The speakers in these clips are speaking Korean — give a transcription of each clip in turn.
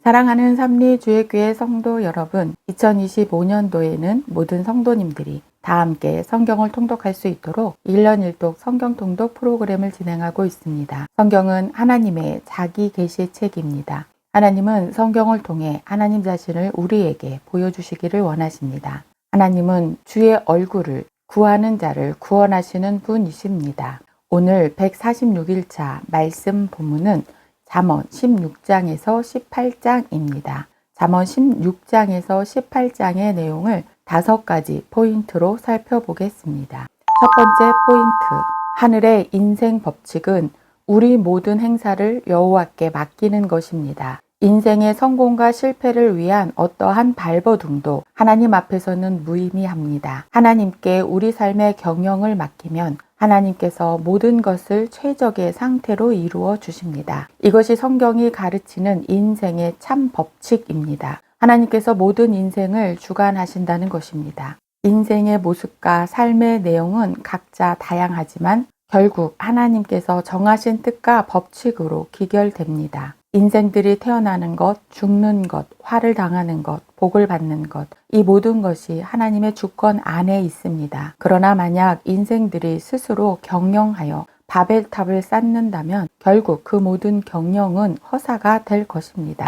사랑하는 삼리주의교회 성도 여러분, 2025년도에는 모든 성도님들이 다 함께 성경을 통독할 수 있도록 1년 1독 성경 통독 프로그램을 진행하고 있습니다. 성경은 하나님의 자기 계시의 책입니다. 하나님은 성경을 통해 하나님 자신을 우리에게 보여주시기를 원하십니다. 하나님은 주의 얼굴을 구하는 자를 구원하시는 분이십니다. 오늘 146일차 말씀 본문은 잠언 16장에서 18장입니다. 잠언 16장에서 18장의 내용을 5가지 포인트로 살펴보겠습니다. 첫 번째 포인트, 하늘의 인생 법칙은 우리 모든 행사를 여호와께 맡기는 것입니다. 인생의 성공과 실패를 위한 어떠한 발버둥도 하나님 앞에서는 무의미합니다. 하나님께 우리 삶의 경영을 맡기면 하나님께서 모든 것을 최적의 상태로 이루어 주십니다. 이것이 성경이 가르치는 인생의 참 법칙입니다. 하나님께서 모든 인생을 주관하신다는 것입니다. 인생의 모습과 삶의 내용은 각자 다양하지만 결국 하나님께서 정하신 뜻과 법칙으로 기결됩니다. 인생들이 태어나는 것, 죽는 것, 화를 당하는 것, 복을 받는 것, 이 모든 것이 하나님의 주권 안에 있습니다. 그러나 만약 인생들이 스스로 경영하여 바벨탑을 쌓는다면 결국 그 모든 경영은 허사가 될 것입니다.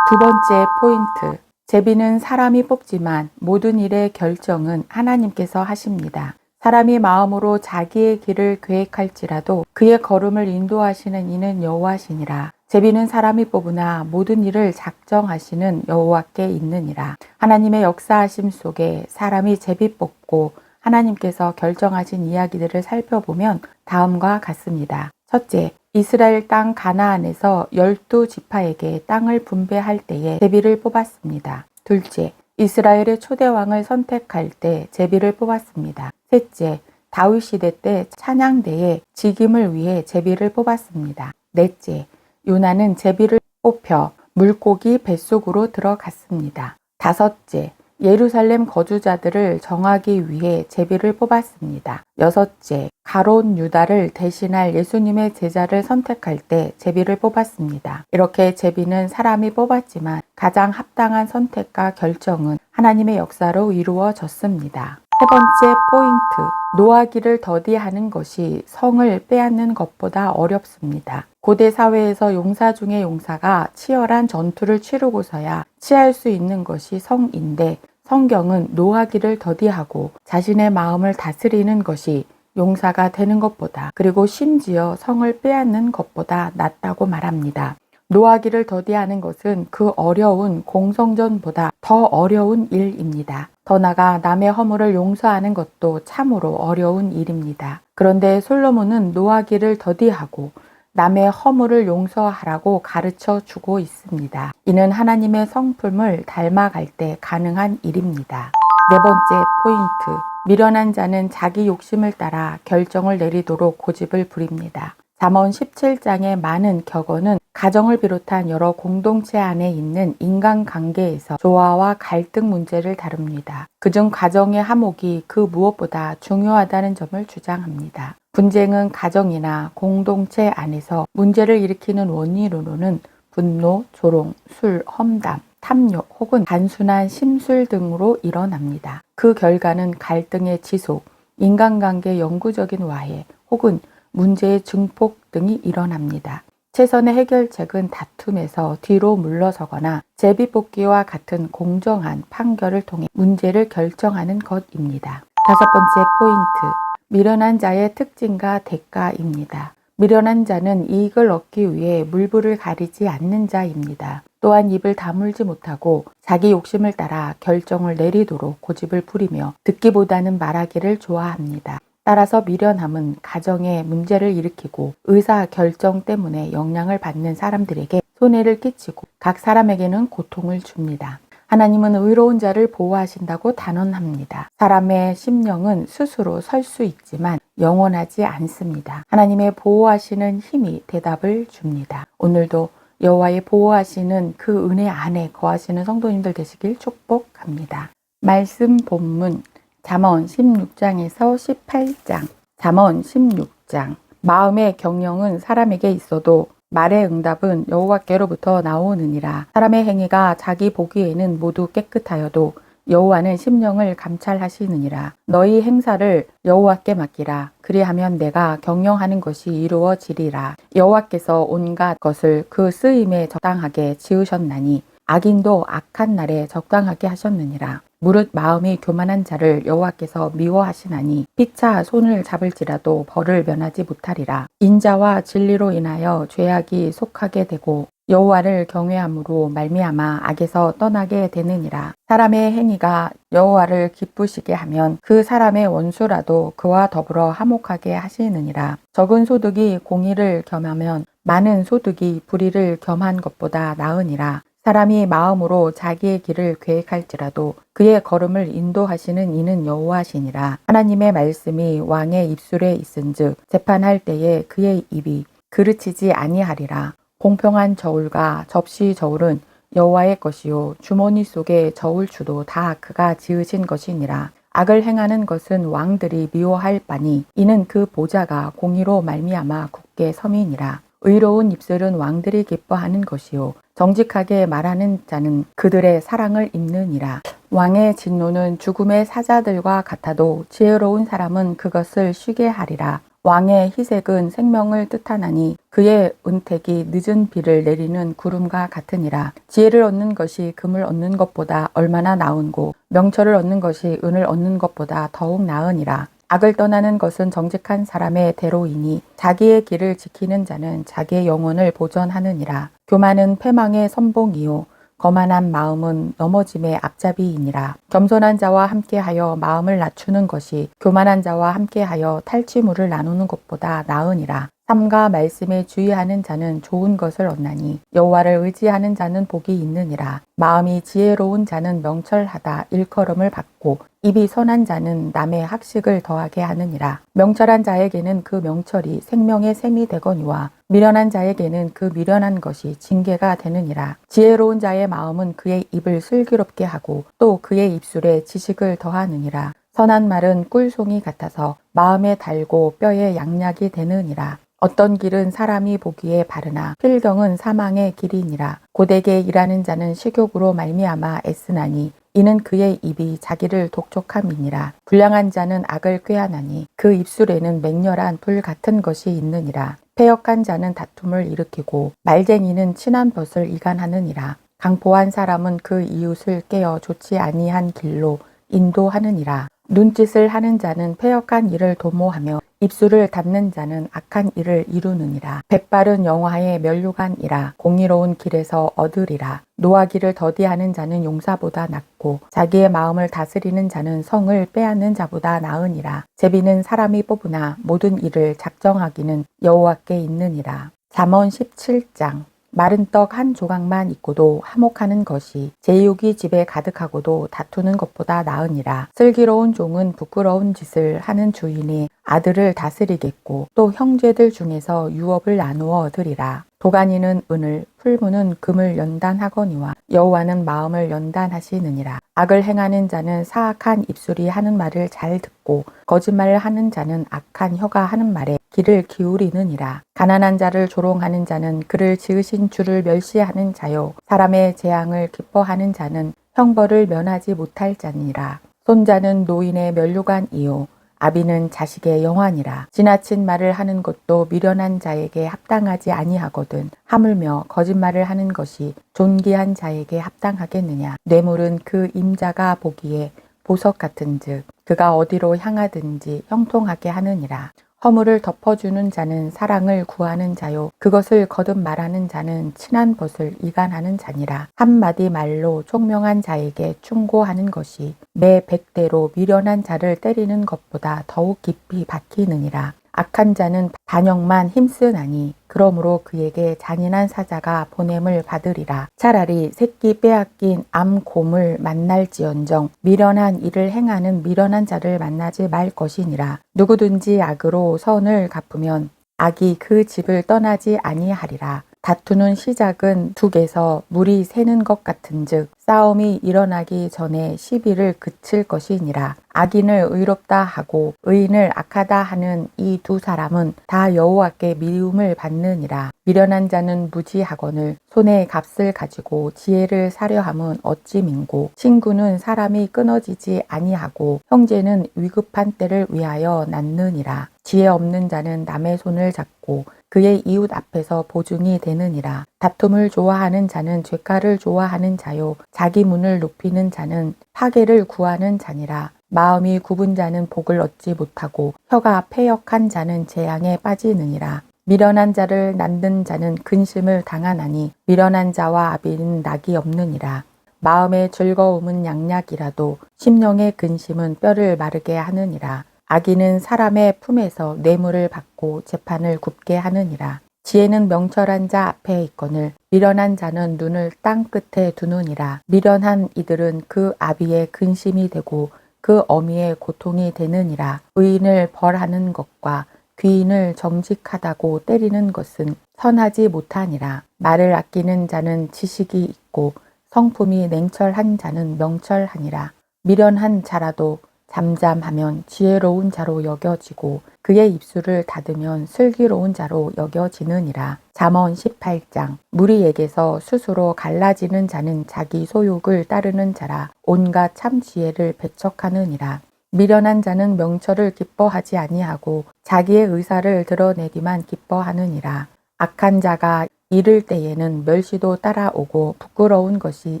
두 번째 포인트, 제비는 사람이 뽑지만 모든 일의 결정은 하나님께서 하십니다. 사람이 마음으로 자기의 길을 계획할지라도 그의 걸음을 인도하시는 이는 여호와시니라. 제비는 사람이 뽑으나 모든 일을 작정하시는 여호와께 있느니라. 하나님의 역사하심 속에 사람이 제비 뽑고 하나님께서 결정하신 이야기들을 살펴보면 다음과 같습니다. 첫째, 이스라엘 땅 가나안에서 12지파에게 땅을 분배할 때에 제비를 뽑았습니다. 둘째, 이스라엘의 초대왕을 선택할 때 제비를 뽑았습니다. 셋째, 다윗 시대 때 찬양대에 직임을 위해 제비를 뽑았습니다. 넷째, 요나는 제비를 뽑혀 물고기 뱃속으로 들어갔습니다. 다섯째, 예루살렘 거주자들을 정하기 위해 제비를 뽑았습니다. 여섯째, 가롯 유다를 대신할 예수님의 제자를 선택할 때 제비를 뽑았습니다. 이렇게 제비는 사람이 뽑았지만 가장 합당한 선택과 결정은 하나님의 역사로 이루어졌습니다. 세 번째 포인트, 노하기를 더디하는 것이 성을 빼앗는 것보다 어렵습니다. 고대 사회에서 용사 중의 용사가 치열한 전투를 치르고서야 취할 수 있는 것이 성인데 성경은 노하기를 더디하고 자신의 마음을 다스리는 것이 용사가 되는 것보다 그리고 심지어 성을 빼앗는 것보다 낫다고 말합니다. 노하기를 더디하는 것은 그 어려운 공성전보다 더 어려운 일입니다. 더 나아가 남의 허물을 용서하는 것도 참으로 어려운 일입니다. 그런데 솔로몬은 노하기를 더디하고 남의 허물을 용서하라고 가르쳐 주고 있습니다. 이는 하나님의 성품을 닮아갈 때 가능한 일입니다. 네 번째 포인트, 미련한 자는 자기 욕심을 따라 결정을 내리도록 고집을 부립니다. 잠언 17장의 많은 격언은 가정을 비롯한 여러 공동체 안에 있는 인간관계에서 조화와 갈등 문제를 다룹니다. 그중 가정의 화목이 그 무엇보다 중요하다는 점을 주장합니다. 분쟁은 가정이나 공동체 안에서 문제를 일으키는 원인으로는 분노, 조롱, 술, 험담, 탐욕 혹은 단순한 심술 등으로 일어납니다. 그 결과는 갈등의 지속, 인간관계 영구적인 와해 혹은 문제의 증폭 등이 일어납니다. 최선의 해결책은 다툼에서 뒤로 물러서거나 제비뽑기와 같은 공정한 판결을 통해 문제를 결정하는 것입니다. 다섯 번째 포인트, 미련한 자의 특징과 대가입니다. 미련한 자는 이익을 얻기 위해 물불을 가리지 않는 자입니다. 또한 입을 다물지 못하고 자기 욕심을 따라 결정을 내리도록 고집을 부리며 듣기보다는 말하기를 좋아합니다. 따라서 미련함은 가정에 문제를 일으키고 의사 결정 때문에 영향을 받는 사람들에게 손해를 끼치고 각 사람에게는 고통을 줍니다. 하나님은 의로운 자를 보호하신다고 단언합니다. 사람의 심령은 스스로 설 수 있지만 영원하지 않습니다. 하나님의 보호하시는 힘이 대답을 줍니다. 오늘도 여호와의 보호하시는 그 은혜 안에 거하시는 성도님들 되시길 축복합니다. 말씀 본문 잠언 16장에서 18장. 잠언 16장. 마음의 경영은 사람에게 있어도 말의 응답은 여호와께로부터 나오느니라. 사람의 행위가 자기 보기에는 모두 깨끗하여도 여호와는 심령을 감찰하시느니라. 너희 행사를 여호와께 맡기라. 그리하면 내가 경영하는 것이 이루어지리라. 여호와께서 온갖 것을 그 쓰임에 적당하게 지으셨나니 악인도 악한 날에 적당하게 하셨느니라. 무릇 마음이 교만한 자를 여호와께서 미워하시나니 피차 손을 잡을지라도 벌을 면하지 못하리라. 인자와 진리로 인하여 죄악이 속하게 되고 여호와를 경외함으로 말미암아 악에서 떠나게 되느니라. 사람의 행위가 여호와를 기쁘시게 하면 그 사람의 원수라도 그와 더불어 화목하게 하시느니라. 적은 소득이 공의를 겸하면 많은 소득이 불의를 겸한 것보다 나으니라. 사람이 마음으로 자기의 길을 계획할지라도 그의 걸음을 인도하시는 이는 여호와시니라. 하나님의 말씀이 왕의 입술에 있은즉 재판할 때에 그의 입이 그르치지 아니하리라. 공평한 저울과 접시 저울은 여호와의 것이요 주머니 속의 저울추도 다 그가 지으신 것이니라. 악을 행하는 것은 왕들이 미워할 바니 이는 그 보좌가 공의로 말미암아 굳게 섬이니라. 의로운 입술은 왕들이 기뻐하는 것이요 정직하게 말하는 자는 그들의 사랑을 입느니라. 왕의 진노는 죽음의 사자들과 같아도 지혜로운 사람은 그것을 쉬게 하리라. 왕의 희색은 생명을 뜻하나니 그의 은택이 늦은 비를 내리는 구름과 같으니라. 지혜를 얻는 것이 금을 얻는 것보다 얼마나 나은고 명철을 얻는 것이 은을 얻는 것보다 더욱 나으니라. 악을 떠나는 것은 정직한 사람의 대로이니 자기의 길을 지키는 자는 자기의 영혼을 보전하느니라. 교만은 패망의 선봉이요 거만한 마음은 넘어짐의 앞잡이이니라. 겸손한 자와 함께하여 마음을 낮추는 것이 교만한 자와 함께하여 탈취물을 나누는 것보다 나으니라. 삼가 말씀에 주의하는 자는 좋은 것을 얻나니 여호와를 의지하는 자는 복이 있느니라. 마음이 지혜로운 자는 명철하다 일컬음을 받고 입이 선한 자는 남의 학식을 더하게 하느니라. 명철한 자에게는 그 명철이 생명의 샘이 되거니와 미련한 자에게는 그 미련한 것이 징계가 되느니라. 지혜로운 자의 마음은 그의 입을 슬기롭게 하고 또 그의 입술에 지식을 더하느니라. 선한 말은 꿀송이 같아서 마음에 달고 뼈에 양약이 되느니라. 어떤 길은 사람이 보기에 바르나 필경은 사망의 길이니라. 고되게 일하는 자는 식욕으로 말미암아 애쓰나니 이는 그의 입이 자기를 독촉함이니라. 불량한 자는 악을 꾀하나니 그 입술에는 맹렬한 불 같은 것이 있느니라. 패역한 자는 다툼을 일으키고 말쟁이는 친한 벗을 이간하느니라. 강포한 사람은 그 이웃을 깨어 좋지 아니한 길로 인도하느니라. 눈짓을 하는 자는 패역한 일을 도모하며 입술을 닫는 자는 악한 일을 이루느니라. 백발은 영화의 면류관이라. 공의로운 길에서 얻으리라. 노하기를 더디하는 자는 용사보다 낫고 자기의 마음을 다스리는 자는 성을 빼앗는 자보다 나으니라. 제비는 사람이 뽑으나 모든 일을 작정하기는 여호와께 있느니라. 잠언 17장. 마른 떡 한 조각만 있고도 화목하는 것이 제육이 집에 가득하고도 다투는 것보다 나으니라. 슬기로운 종은 부끄러운 짓을 하는 주인이 아들을 다스리겠고 또 형제들 중에서 유업을 나누어 얻으리라. 도가니는 은을 풀무는 금을 연단하거니와 여호와는 마음을 연단하시느니라. 악을 행하는 자는 사악한 입술이 하는 말을 잘 듣고 거짓말을 하는 자는 악한 혀가 하는 말에 귀를 기울이느니라. 가난한 자를 조롱하는 자는 그를 지으신 주를 멸시하는 자요 사람의 재앙을 기뻐하는 자는 형벌을 면하지 못할 자니라. 손자는 노인의 면류관이요 아비는 자식의 영환이라. 지나친 말을 하는 것도 미련한 자에게 합당하지 아니하거든 하물며 거짓말을 하는 것이 존귀한 자에게 합당하겠느냐. 뇌물은 그 임자가 보기에 보석 같은즉 그가 어디로 향하든지 형통하게 하느니라. 허물을 덮어주는 자는 사랑을 구하는 자요 그것을 거듭 말하는 자는 친한 벗을 이간하는 자니라. 한마디 말로 총명한 자에게 충고하는 것이 매 100대로 미련한 자를 때리는 것보다 더욱 깊이 박히느니라. 악한 자는 반역만 힘쓰나니 그러므로 그에게 잔인한 사자가 보냄을 받으리라. 차라리 새끼 빼앗긴 암곰을 만날지언정 미련한 일을 행하는 미련한 자를 만나지 말 것이니라. 누구든지 악으로 선을 갚으면 악이 그 집을 떠나지 아니하리라. 다투는 시작은 둑에서 물이 새는 것 같은즉 싸움이 일어나기 전에 시비를 그칠 것이니라. 악인을 의롭다 하고 의인을 악하다 하는 이 두 사람은 다 여호와께 미움을 받느니라. 미련한 자는 무지하거늘 손에 값을 가지고 지혜를 사려함은 어찌 민고. 친구는 사람이 끊어지지 아니하고 형제는 위급한 때를 위하여 낳느니라. 지혜 없는 자는 남의 손을 잡고 그의 이웃 앞에서 보증이 되느니라. 다툼을 좋아하는 자는 죄가를 좋아하는 자요 자기 문을 높이는 자는 파괴를 구하는 자니라. 마음이 굽은 자는 복을 얻지 못하고 혀가 패역한 자는 재앙에 빠지느니라. 미련한 자를 낳는 자는 근심을 당하나니 미련한 자와 아비는 낙이 없느니라. 마음의 즐거움은 양약이라도 심령의 근심은 뼈를 마르게 하느니라. 악인은 사람의 품에서 뇌물을 받고 재판을 굽게 하느니라. 지혜는 명철한 자 앞에 있거늘 미련한 자는 눈을 땅 끝에 두느니라. 미련한 이들은 그 아비의 근심이 되고 그 어미의 고통이 되느니라. 의인을 벌하는 것과 귀인을 정직하다고 때리는 것은 선하지 못하니라. 말을 아끼는 자는 지식이 있고 성품이 냉철한 자는 명철하니라. 미련한 자라도 잠잠하면 지혜로운 자로 여겨지고 그의 입술을 닫으면 슬기로운 자로 여겨지느니라. 잠언 18장. 무리에게서 스스로 갈라지는 자는 자기 소욕을 따르는 자라. 온갖 참 지혜를 배척하느니라. 미련한 자는 명철을 기뻐하지 아니하고 자기의 의사를 드러내기만 기뻐하느니라. 악한 자가 이를 때에는 멸시도 따라오고 부끄러운 것이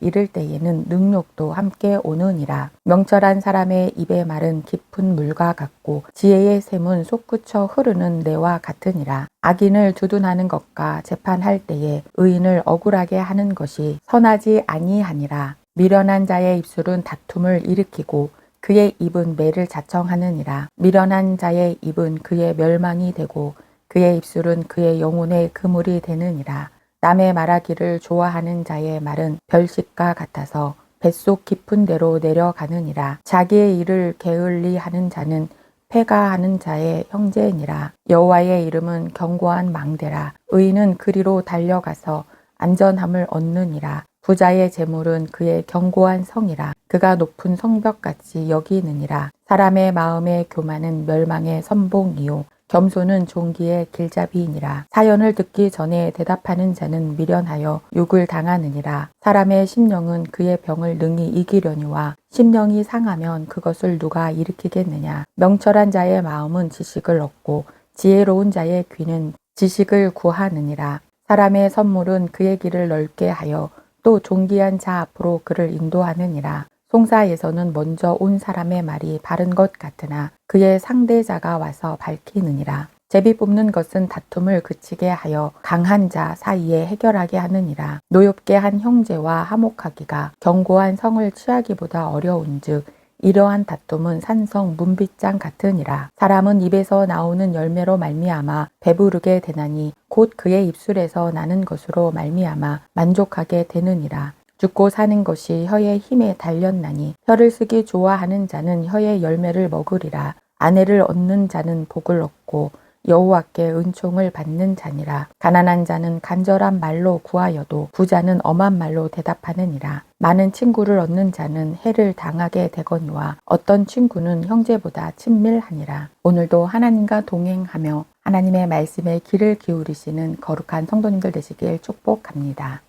이를 때에는 능욕도 함께 오느니라. 명철한 사람의 입의 말은 깊은 물과 같고 지혜의 샘은 솟구쳐 흐르는 내와 같으니라. 악인을 두둔하는 것과 재판할 때에 의인을 억울하게 하는 것이 선하지 아니하니라. 미련한 자의 입술은 다툼을 일으키고 그의 입은 매를 자청하느니라. 미련한 자의 입은 그의 멸망이 되고 그의 입술은 그의 영혼의 그물이 되느니라. 남의 말하기를 좋아하는 자의 말은 별식과 같아서 뱃속 깊은 데로 내려가느니라. 자기의 일을 게을리 하는 자는 패가하는 자의 형제니라. 여호와의 이름은 견고한 망대라. 의인은 그리로 달려가서 안전함을 얻느니라. 부자의 재물은 그의 견고한 성이라. 그가 높은 성벽같이 여기느니라. 사람의 마음의 교만은 멸망의 선봉이요 겸손은 종기의 길잡이이니라. 사연을 듣기 전에 대답하는 자는 미련하여 욕을 당하느니라. 사람의 심령은 그의 병을 능히 이기려니와 심령이 상하면 그것을 누가 일으키겠느냐. 명철한 자의 마음은 지식을 얻고 지혜로운 자의 귀는 지식을 구하느니라. 사람의 선물은 그의 길을 넓게 하여 또 존귀한 자 앞으로 그를 인도하느니라. 송사에서는 먼저 온 사람의 말이 바른 것 같으나 그의 상대자가 와서 밝히느니라. 제비 뽑는 것은 다툼을 그치게 하여 강한 자 사이에 해결하게 하느니라. 노엽게 한 형제와 화목하기가 견고한 성을 취하기보다 어려운즉 이러한 다툼은 산성 문빗장 같으니라. 사람은 입에서 나오는 열매로 말미암아 배부르게 되나니 곧 그의 입술에서 나는 것으로 말미암아 만족하게 되느니라. 죽고 사는 것이 혀의 힘에 달렸나니 혀를 쓰기 좋아하는 자는 혀의 열매를 먹으리라. 아내를 얻는 자는 복을 얻고 여호와께 은총을 받는 자니라. 가난한 자는 간절한 말로 구하여도 부자는 엄한 말로 대답하느니라. 많은 친구를 얻는 자는 해를 당하게 되거니와 어떤 친구는 형제보다 친밀하니라. 오늘도 하나님과 동행하며 하나님의 말씀에 귀를 기울이시는 거룩한 성도님들 되시길 축복합니다.